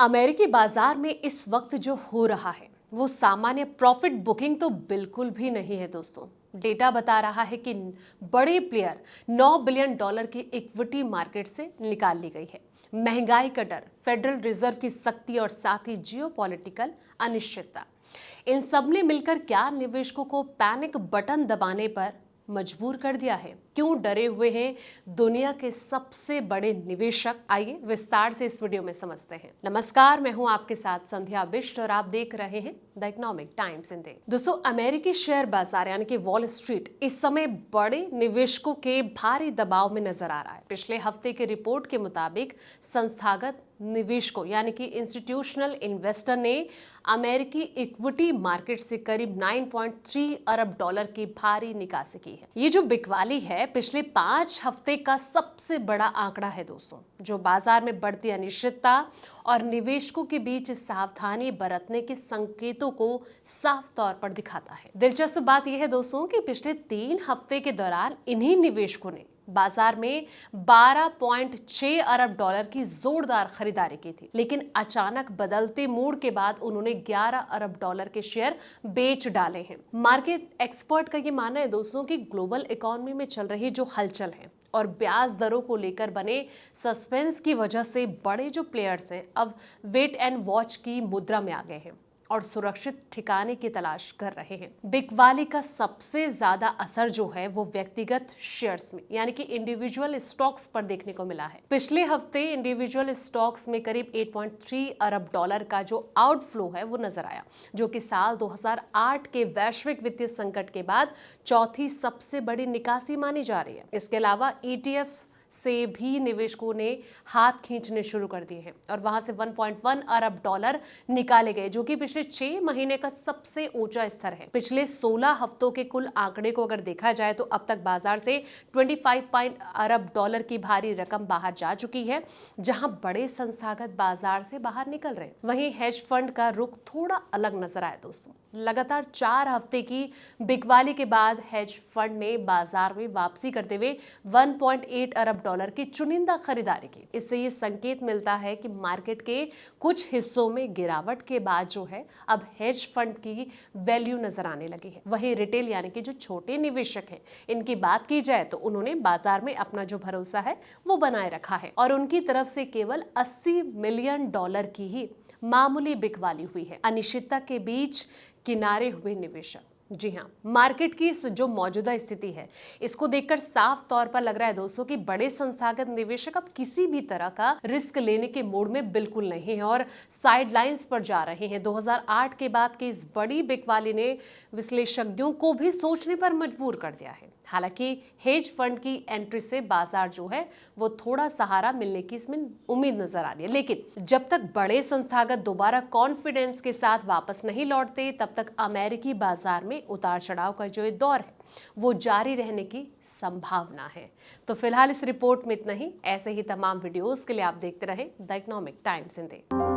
अमेरिकी बाजार में इस वक्त जो हो रहा है वो सामान्य प्रॉफिट बुकिंग तो बिल्कुल भी नहीं है दोस्तों। डेटा बता रहा है कि बड़े प्लेयर 9 बिलियन डॉलर की इक्विटी मार्केट से निकाल ली गई है। महंगाई का डर, फेडरल रिजर्व की सख्ती और साथ ही जियोपॉलिटिकल अनिश्चितता, इन सब ने मिलकर क्या निवेशकों को पैनिक बटन दबाने पर मजबूर कर दिया है। क्यों डरे हुए हैं दुनिया के सबसे बड़े निवेशक, आइए विस्तार से इस वीडियो में समझते हैं। नमस्कार, मैं हूं आपके साथ संध्या बिष्ट और आप देख रहे हैं द इकोनॉमिक टाइम्स इंडिया। दोस्तों, अमेरिकी शेयर बाजार यानी कि वॉल स्ट्रीट इस समय बड़े निवेशकों के भारी दबाव में नजर आ रहा है। पिछले हफ्ते की रिपोर्ट के मुताबिक संस्थागत निवेशकों यानी कि इंस्टीट्यूशनल इन्वेस्टर ने अमेरिकी इक्विटी मार्केट से करीब 9.3 अरब डॉलर की भारी निकासी की है। ये जो बिकवाली है पिछले 5 हफ्ते का सबसे बड़ा आंकड़ा है दोस्तों, जो बाजार में बढ़ती अनिश्चितता और निवेशकों के बीच सावधानी बरतने के संकेतों को साफ तौर पर दिखाता है। दिलचस्प बात यह है दोस्तों कि पिछले 3 हफ्ते के दौरान इन्हीं निवेशकों ने बाजार में 12.6 अरब डॉलर की जोरदार खरीदारी की थी, लेकिन अचानक बदलते मूड के बाद उन्होंने 11 अरब डॉलर के शेयर बेच डाले हैं। मार्केट एक्सपर्ट का ये मानना है दोस्तों कि ग्लोबल इकोनॉमी में चल रही जो हलचल है और ब्याज दरों को लेकर बने सस्पेंस की वजह से बड़े जो प्लेयर्स हैं अब वेट एंड वॉच की मुद्रा में आ गए हैं और सुरक्षित ठिकाने की तलाश कर रहे हैं। बिकवाली का सबसे ज्यादा असर जो है वो व्यक्तिगत शेयर्स में यानी कि इंडिविजुअल स्टॉक्स पर देखने को मिला है। पिछले हफ्ते इंडिविजुअल स्टॉक्स में करीब 8.3 अरब डॉलर का जो आउटफ्लो है वो नजर आया, जो कि साल 2008 के वैश्विक वित्तीय संकट के बाद चौथी सबसे बड़ी निकासी मानी जा रही है। इसके अलावा ETF से भी निवेशकों ने हाथ खींचने शुरू कर दिए हैं और वहां से 1.1 अरब डॉलर निकाले गए, जो कि पिछले 6 महीने का सबसे ऊंचा स्तर है। पिछले 16 हफ्तों के कुल आंकड़े को अगर देखा जाए तो अब तक बाजार से 25 अरब डॉलर की भारी रकम बाहर जा चुकी है, जहां बड़े संस्थागत बाजार से बाहर निकल रहे हैं। वहीं हेज फंड का रुख थोड़ा अलग नजर आया दोस्तों। लगातार 4 हफ्ते की बिकवाली के बाद हेज फंड ने बाजार में वापसी करते हुए 1.8 अरब डॉलर की चुनिंदा खरीदारी की। इससे ये संकेत मिलता है कि मार्केट के कुछ हिस्सों में गिरावट के बाद जो है अब हेज फंड की वैल्यू नजर आने लगी है। वहीं रिटेल यानी कि जो छोटे निवेशक हैं, इनकी बात की जाए तो उन्होंने बाजार में अपना जो भरोसा है वो बनाए रखा है और उनकी तरफ से केवल 80 मिलियन डॉलर की ही मामूली बिकवाली हुई है। अनिश्चितता के बीच किनारे हुए निवेशक, जी हाँ, मार्केट की जो मौजूदा स्थिति है इसको देखकर साफ तौर पर लग रहा है दोस्तों कि बड़े संस्थागत निवेशक अब किसी भी तरह का रिस्क लेने के मूड में बिल्कुल नहीं है और साइडलाइंस पर जा रहे हैं। 2008 के बाद की इस बड़ी बिकवाली ने विश्लेषज्ञों को भी सोचने पर मजबूर कर दिया है। हालांकि हेज फंड की एंट्री से बाजार जो है वो थोड़ा सहारा मिलने की इसमें उम्मीद नजर आ रही है, लेकिन जब तक बड़े संस्थागत दोबारा कॉन्फिडेंस के साथ वापस नहीं लौटते तब तक अमेरिकी बाजार में उतार चढ़ाव का जो दौर है वो जारी रहने की संभावना है। तो फिलहाल इस रिपोर्ट में इतना ही। ऐसे ही तमाम वीडियोस के लिए आप देखते रहें द इकोनॉमिक टाइम्स इंडिया।